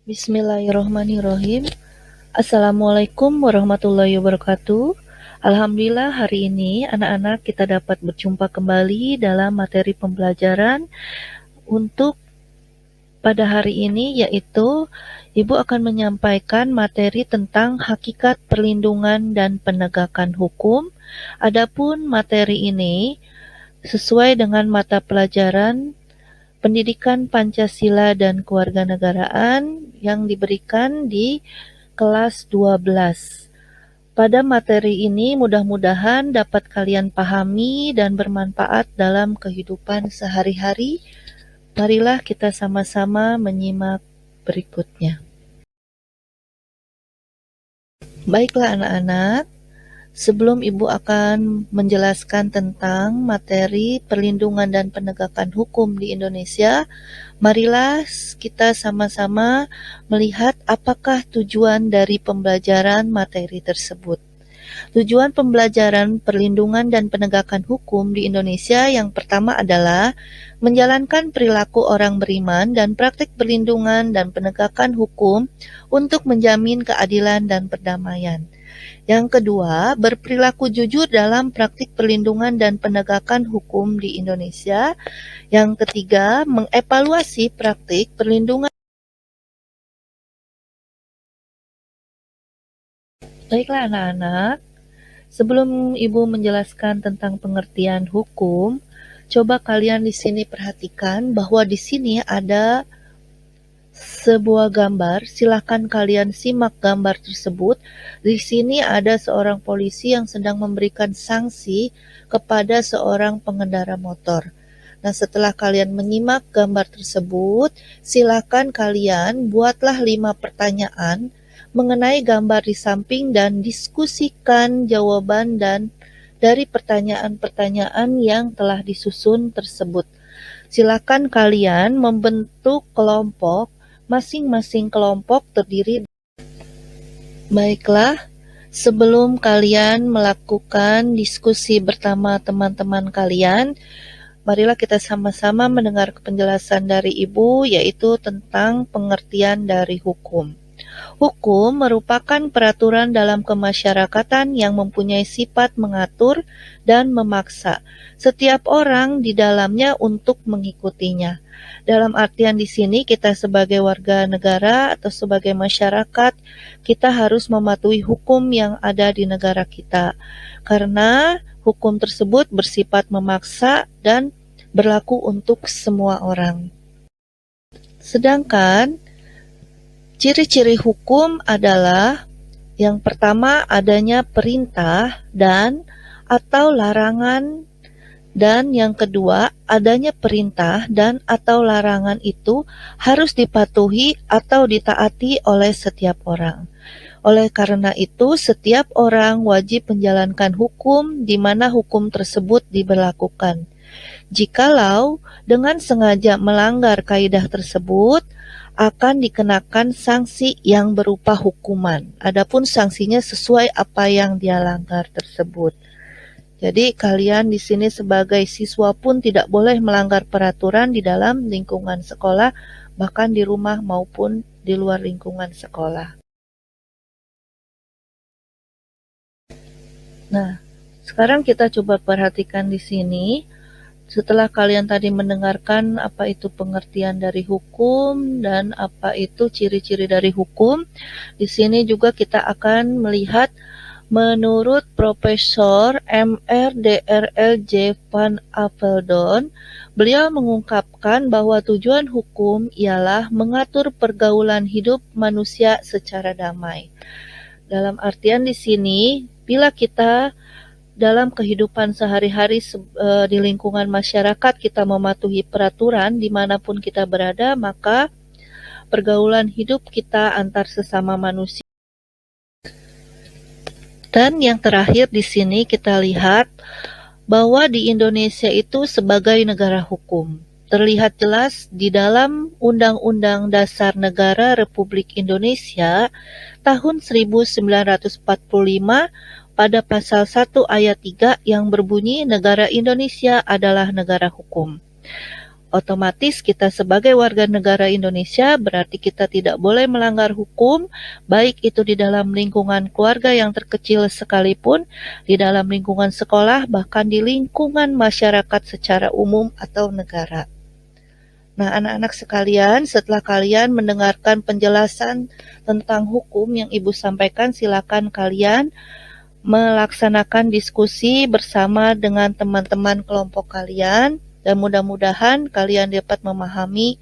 Bismillahirrohmanirrohim. Assalamualaikum warahmatullahi wabarakatuh. Alhamdulillah hari ini anak-anak kita dapat berjumpa kembali dalam materi pembelajaran untuk pada hari ini, yaitu Ibu akan menyampaikan materi tentang hakikat perlindungan dan penegakan hukum. Adapun materi ini sesuai dengan mata pelajaran Pendidikan Pancasila dan Kewarganegaraan yang diberikan di kelas 12. Pada materi ini mudah-mudahan dapat kalian pahami dan bermanfaat dalam kehidupan sehari-hari. Marilah kita sama-sama menyimak berikutnya. Baiklah anak-anak, sebelum Ibu akan menjelaskan tentang materi perlindungan dan penegakan hukum di Indonesia, marilah kita sama-sama melihat apakah tujuan dari pembelajaran materi tersebut. Tujuan pembelajaran perlindungan dan penegakan hukum di Indonesia yang pertama adalah menjalankan perilaku orang beriman dan praktik perlindungan dan penegakan hukum untuk menjamin keadilan dan perdamaian. Yang kedua, berperilaku jujur dalam praktik perlindungan dan penegakan hukum di Indonesia. Yang ketiga, mengevaluasi praktik perlindungan. Baiklah anak-anak, sebelum Ibu menjelaskan tentang pengertian hukum, coba kalian di sini perhatikan bahwa di sini ada sebuah gambar. Silakan kalian simak gambar tersebut. Di sini ada seorang polisi yang sedang memberikan sanksi kepada seorang pengendara motor. Nah, setelah kalian menyimak gambar tersebut, silakan kalian buatlah 5 pertanyaan mengenai gambar di samping dan diskusikan jawaban dan dari pertanyaan-pertanyaan yang telah disusun tersebut. Silakan kalian membentuk kelompok. Masing-masing kelompok terdiri. Baiklah, sebelum kalian melakukan diskusi bersama teman-teman kalian, marilah kita sama-sama mendengar penjelasan dari Ibu, yaitu tentang pengertian dari hukum. Hukum merupakan peraturan dalam kemasyarakatan yang mempunyai sifat mengatur dan memaksa setiap orang di dalamnya untuk mengikutinya. Dalam artian di sini kita sebagai warga negara atau sebagai masyarakat, kita harus mematuhi hukum yang ada di negara kita. Karena hukum tersebut bersifat memaksa dan berlaku untuk semua orang. Sedangkan ciri-ciri hukum adalah yang pertama adanya perintah dan atau larangan, dan yang kedua adanya perintah dan atau larangan itu harus dipatuhi atau ditaati oleh setiap orang. Oleh karena itu setiap orang wajib menjalankan hukum di mana hukum tersebut diberlakukan. Jikalau dengan sengaja melanggar kaidah tersebut, akan dikenakan sanksi yang berupa hukuman. Adapun sanksinya sesuai apa yang dia langgar tersebut. Jadi kalian di sini sebagai siswa pun tidak boleh melanggar peraturan di dalam lingkungan sekolah, bahkan di rumah maupun di luar lingkungan sekolah. Nah, sekarang kita coba perhatikan di sini. Setelah kalian tadi mendengarkan apa itu pengertian dari hukum dan apa itu ciri-ciri dari hukum, di sini juga kita akan melihat menurut Profesor Mr. Drlj van Aveldon, beliau mengungkapkan bahwa tujuan hukum ialah mengatur pergaulan hidup manusia secara damai. Dalam artian di sini, bila kita dalam kehidupan sehari-hari di lingkungan masyarakat kita mematuhi peraturan dimanapun kita berada, maka pergaulan hidup kita antar sesama manusia. Dan yang terakhir di sini kita lihat bahwa di Indonesia itu sebagai negara hukum. Terlihat jelas di dalam Undang-Undang Dasar Negara Republik Indonesia tahun 1945 pada pasal 1 ayat 3 yang berbunyi negara Indonesia adalah negara hukum. Otomatis kita sebagai warga negara Indonesia berarti kita tidak boleh melanggar hukum, baik itu di dalam lingkungan keluarga yang terkecil sekalipun, di dalam lingkungan sekolah, bahkan di lingkungan masyarakat secara umum atau negara. Nah, anak-anak sekalian, setelah kalian mendengarkan penjelasan tentang hukum yang Ibu sampaikan, silakan kalian melaksanakan diskusi bersama dengan teman-teman kelompok kalian, dan mudah-mudahan kalian dapat memahami